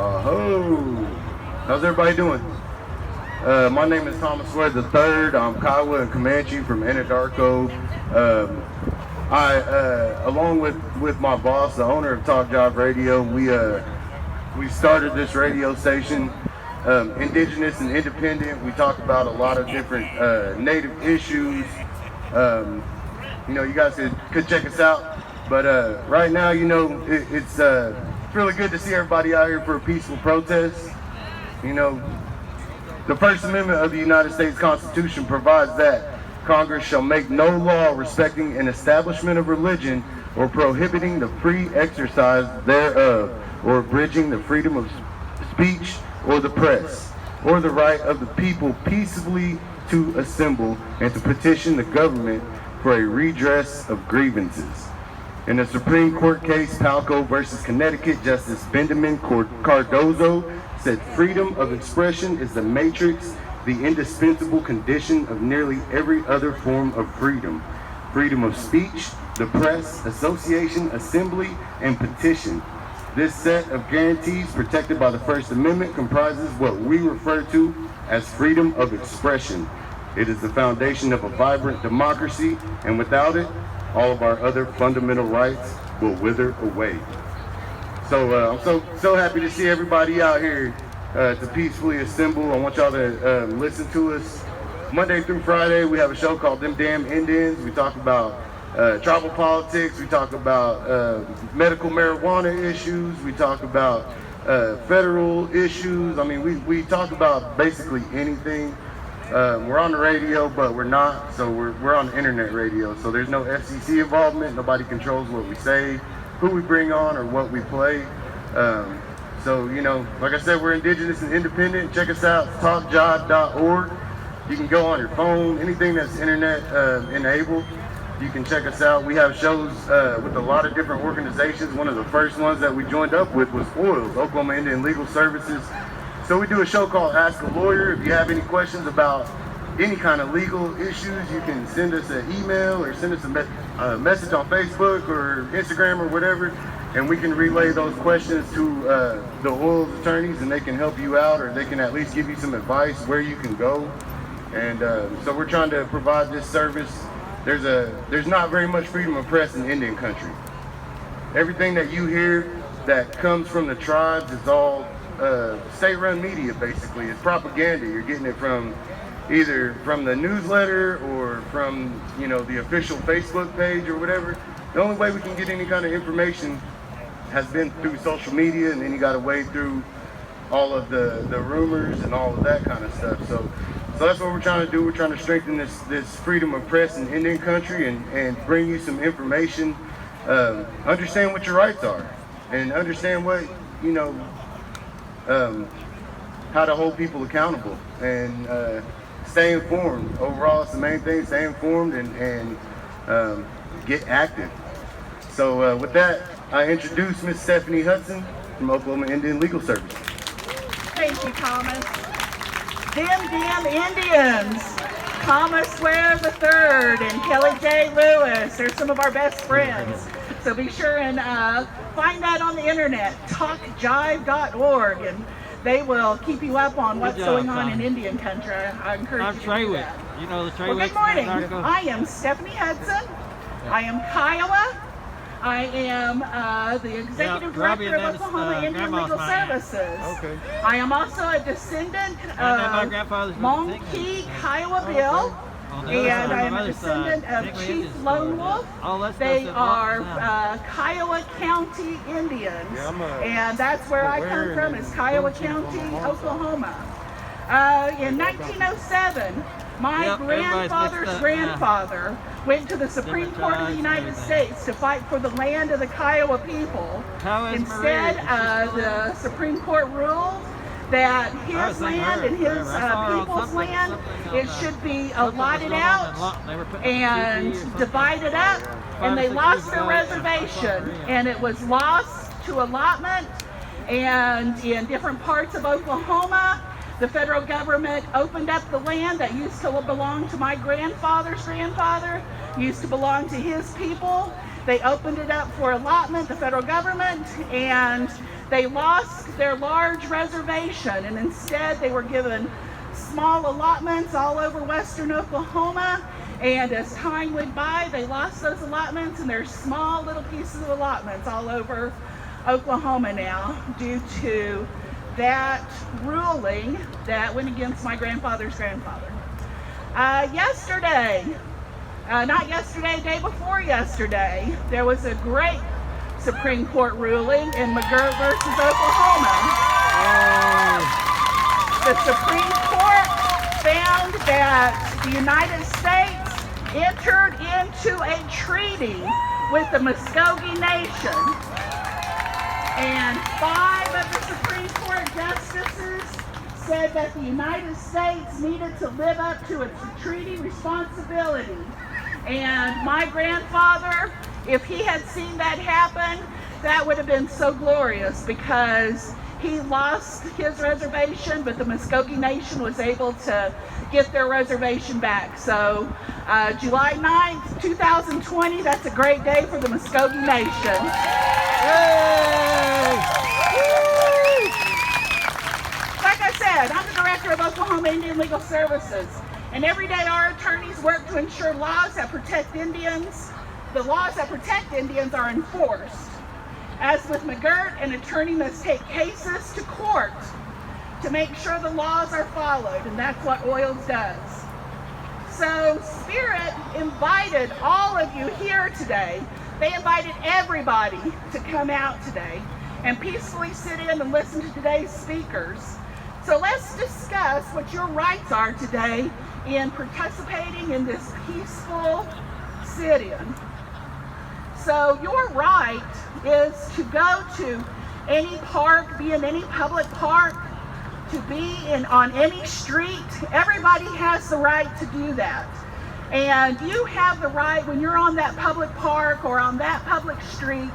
How's everybody doing? My name is Thomas Ware III. I'm Kiowa and Comanche from Anadarko. Along with my boss, the owner of Talk Job Radio, we started this radio station, Indigenous and Independent. We talk about a lot of different Native issues. You guys could check us out. But right now, it's really good to see everybody out here for a peaceful protest. The First Amendment of the United States Constitution provides that Congress shall make no law respecting an establishment of religion or prohibiting the free exercise thereof, or abridging the freedom of speech or the press, or the right of the people peaceably to assemble and to petition the government for a redress of grievances. In a Supreme Court case, Palco versus Connecticut, Justice Benjamin Cardozo said freedom of expression is the matrix, the indispensable condition of nearly every other form of freedom. Freedom of speech, the press, association, assembly, and petition. This set of guarantees protected by the First Amendment comprises what we refer to as freedom of expression. It is the foundation of a vibrant democracy, and without it, all of our other fundamental rights will wither away. So I'm so happy to see everybody out here to peacefully assemble. I want y'all to listen to us. Monday through Friday, we have a show called Them Damn Indians. We talk about tribal politics. We talk about medical marijuana issues. We talk about federal issues. I mean, we talk about basically anything. We're on the radio, but we're not, so we're on the internet radio. So there's no FCC involvement. Nobody controls what we say, who we bring on, or what we play. So, like I said, we're Indigenous and Independent. Check us out, talkjob.org. You can go on your phone, anything that's internet enabled. You can check us out. We have shows with a lot of different organizations. One of the first ones that we joined up with was OILS, Oklahoma Indian Legal Services. So we do a show called Ask a Lawyer. If you have any questions about any kind of legal issues, you can send us an email or send us a message on Facebook or Instagram or whatever, and we can relay those questions to the OILS attorneys, and they can help you out, or they can at least give you some advice where you can go. And so we're trying to provide this service. There's not very much freedom of press in Indian country. Everything that you hear that comes from the tribes is all state-run media, basically. It's propaganda. You're getting it from either from the newsletter or from the official Facebook page or whatever. The only way we can get any kind of information has been through social media, and then you got to wade through all of the rumors and all of that kind of stuff. So that's what we're trying to do. We're trying to strengthen this freedom of press in Indian country and bring you some information. Understand what your rights are, and understand what how to hold people accountable, and stay informed. Overall, it's the main thing. Stay informed and get active. So with that, I introduce Ms. Stephanie Hudson from Oklahoma Indian Legal Services. Thank you, Thomas. Them Damn Indians, Thomas Ware III and Kelly J. Lewis are some of our best friends. So be sure and find that on the internet, talkjive.org, and they will keep you up on what's going on in Indian country. I encourage you to do that. You know the Well, good morning. I am Stephanie Hudson. I am Kiowa. I am the Executive Director of Oklahoma Indian Legal Services. Okay. I am also a descendant of Monkey Kiowa Bill. And I am a descendant of Chief Lone Wolf. They are Kiowa County Indians, and that's where I come from, is Kiowa County, Oklahoma. In 1907, my grandfather's grandfather went to the Supreme Court of the United States to fight for the land of the Kiowa people. Instead, the Supreme Court ruled that his land and his people's land, it should be allotted out and divided up, and they lost their reservation, and it was lost to allotment. And in different parts of Oklahoma, the federal government opened up the land that used to belong to my grandfather's grandfather, used to belong to his people. They opened it up for allotment, the federal government, and They lost their large reservation, and instead they were given small allotments all over western Oklahoma, and as time went by, they lost those allotments, and there's small little pieces of allotments all over Oklahoma now due to that ruling that went against my grandfather's grandfather. Yesterday, not yesterday, day before yesterday, there was a great Supreme Court ruling in McGirt versus Oklahoma. The Supreme Court found that the United States entered into a treaty with the Muskogee Nation, and 5 of the Supreme Court justices said that the United States needed to live up to its treaty responsibility. And my grandfather, if he had seen that happen, that would have been so glorious, because he lost his reservation, but the Muskogee Nation was able to get their reservation back. So July 9th, 2020, that's a great day for the Muskogee Nation. Yay! Like I said, I'm the director of Oklahoma Indian Legal Services, and every day our attorneys work to ensure laws that protect Indians, the laws that protect Indians are enforced. As with McGirt, an attorney must take cases to court to make sure the laws are followed, and that's what Oils does. So Spirit invited all of you here today. They invited everybody to come out today and peacefully sit in and listen to today's speakers. So let's discuss what your rights are today in participating in this peaceful sit-in. So your right is to go to any park, be in any public park, to be on any street. Everybody has the right to do that. And you have the right, when you're on that public park or on that public street,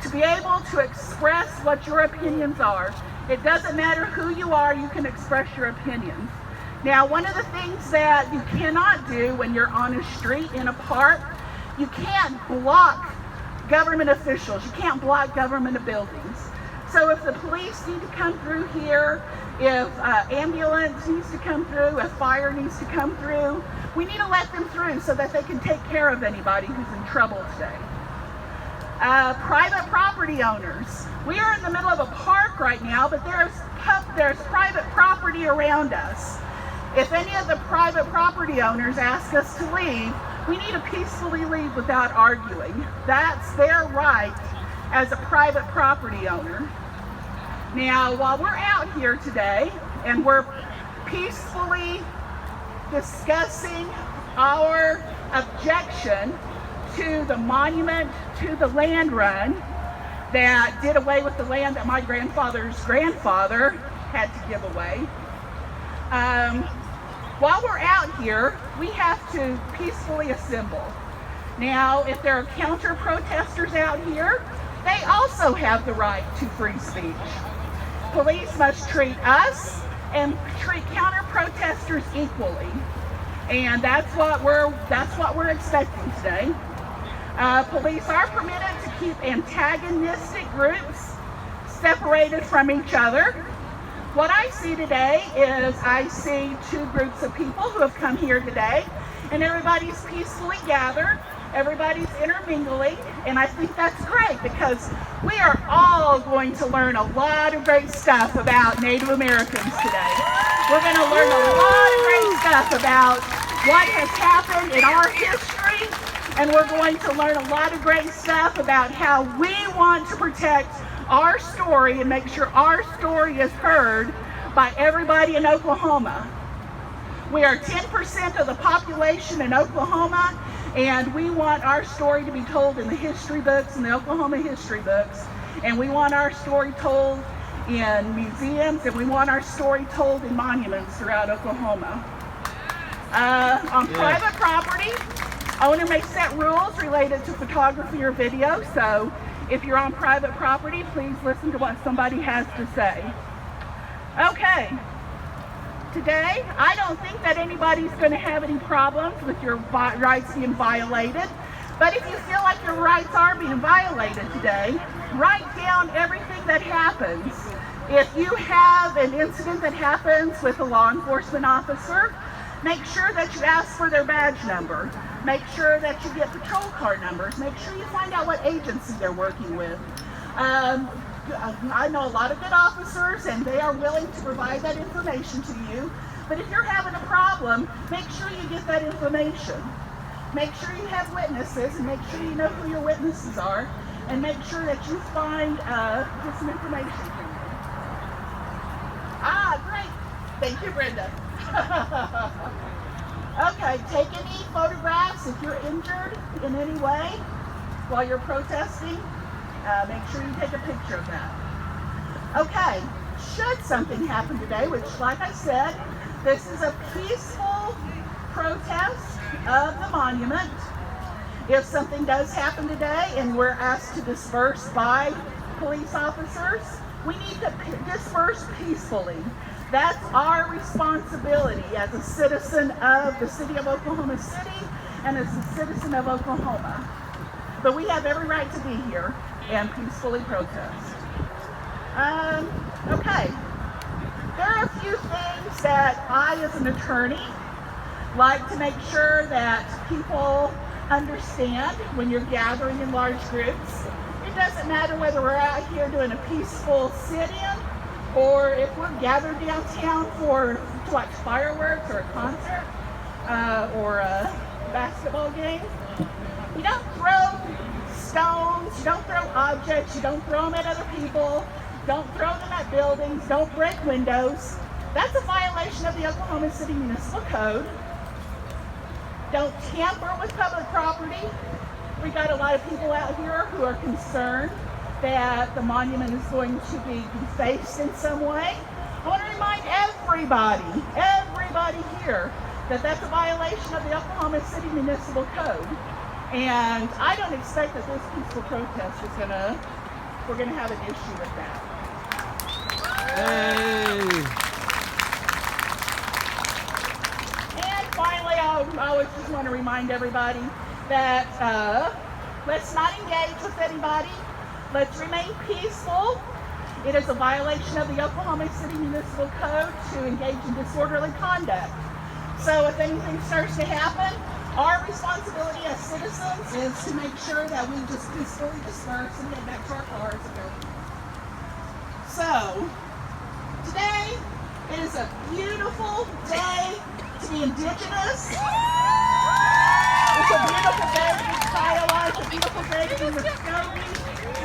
to be able to express what your opinions are. It doesn't matter who you are, you can express your opinions. Now, one of the things that you cannot do when you're on a street in a park, you can't block government officials. You can't block government buildings. So if the police need to come through here, if ambulance needs to come through, if fire needs to come through, we need to let them through so that they can take care of anybody who's in trouble today. Private property owners. We are in the middle of a park right now, but there's private property around us. If any of the private property owners ask us to leave, we need to peacefully leave without arguing. That's their right as a private property owner. Now, while we're out here today and we're peacefully discussing our objection to the monument to the land run that did away with the land that my grandfather's grandfather had to give away, while we're out here, we have to peacefully assemble. Now, if there are counter-protesters out here, they also have the right to free speech. Police must treat us and treat counter-protesters equally. And that's what we're expecting today. Police are permitted to keep antagonistic groups separated from each other. What I see today is I see 2 groups of people who have come here today, and everybody's peacefully gathered, everybody's intermingling, and I think that's great because we are all going to learn a lot of great stuff about Native Americans today. We're going to learn a lot of great stuff about what has happened in our history, and we're going to learn a lot of great stuff about how we want to protect our story and make sure our story is heard by everybody in Oklahoma. We are 10% of the population in Oklahoma, and we want our story to be told in the history books, in the Oklahoma history books, and we want our story told in museums, and we want our story told in monuments throughout Oklahoma. On private property, owner may set rules related to photography or video, so if you're on private property, please listen to what somebody has to say. Okay, today, I don't think that anybody's going to have any problems with your rights being violated. But if you feel like your rights are being violated today, write down everything that happens. If you have an incident that happens with a law enforcement officer, make sure that you ask for their badge number. Make sure that you get patrol car numbers. Make sure you find out what agency they're working with. I know a lot of good officers, and they are willing to provide that information to you. But if you're having a problem, make sure you get that information. Make sure you have witnesses, and make sure you know who your witnesses are, and make sure that you find get some information for you. Ah, great. Thank you, Brenda. Okay, take any photographs if you're injured in any way while you're protesting. Make sure you take a picture of that. Okay, should something happen today, which, like I said, this is a peaceful protest of the monument. If something does happen today and we're asked to disperse by police officers, we need to disperse peacefully. That's our responsibility as a citizen of the city of Oklahoma City and as a citizen of Oklahoma. But we have every right to be here and peacefully protest. Okay. There are a few things that I, as an attorney, like to make sure that people understand when you're gathering in large groups. It doesn't matter whether we're out here doing a peaceful sit-in or if we're gathered downtown to watch fireworks or a concert or a basketball game. You don't throw stones, you don't throw objects, you don't throw them at other people, don't throw them at buildings, don't break windows. That's a violation of the Oklahoma City Municipal Code. Don't tamper with public property. We got a lot of people out here who are concerned that the monument is going to be defaced in some way. I want to remind everybody here that that's a violation of the Oklahoma City Municipal Code. And I don't expect that this peaceful protest we're gonna have an issue with that. Hey. And finally, I always just want to remind everybody that let's not engage with anybody. Let's remain peaceful. It is a violation of the Oklahoma City Municipal Code to engage in disorderly conduct. So if anything starts to happen, our responsibility as citizens is to make sure that we just peacefully disperse and get back to our cars and go. So, today is a beautiful day to be Indigenous. It's a beautiful day to be Kiowa. It's a beautiful day to be Muskogee.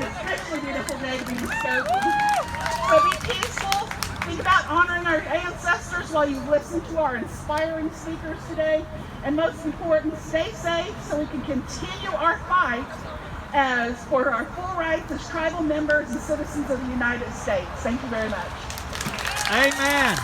It's a especially beautiful day to be Muskogee. So be peaceful. Think about honoring our ancestors while you listen to our inspiring speakers today. And most important, stay safe so we can continue our fight for our full rights as tribal members and citizens of the United States. Thank you very much. Amen.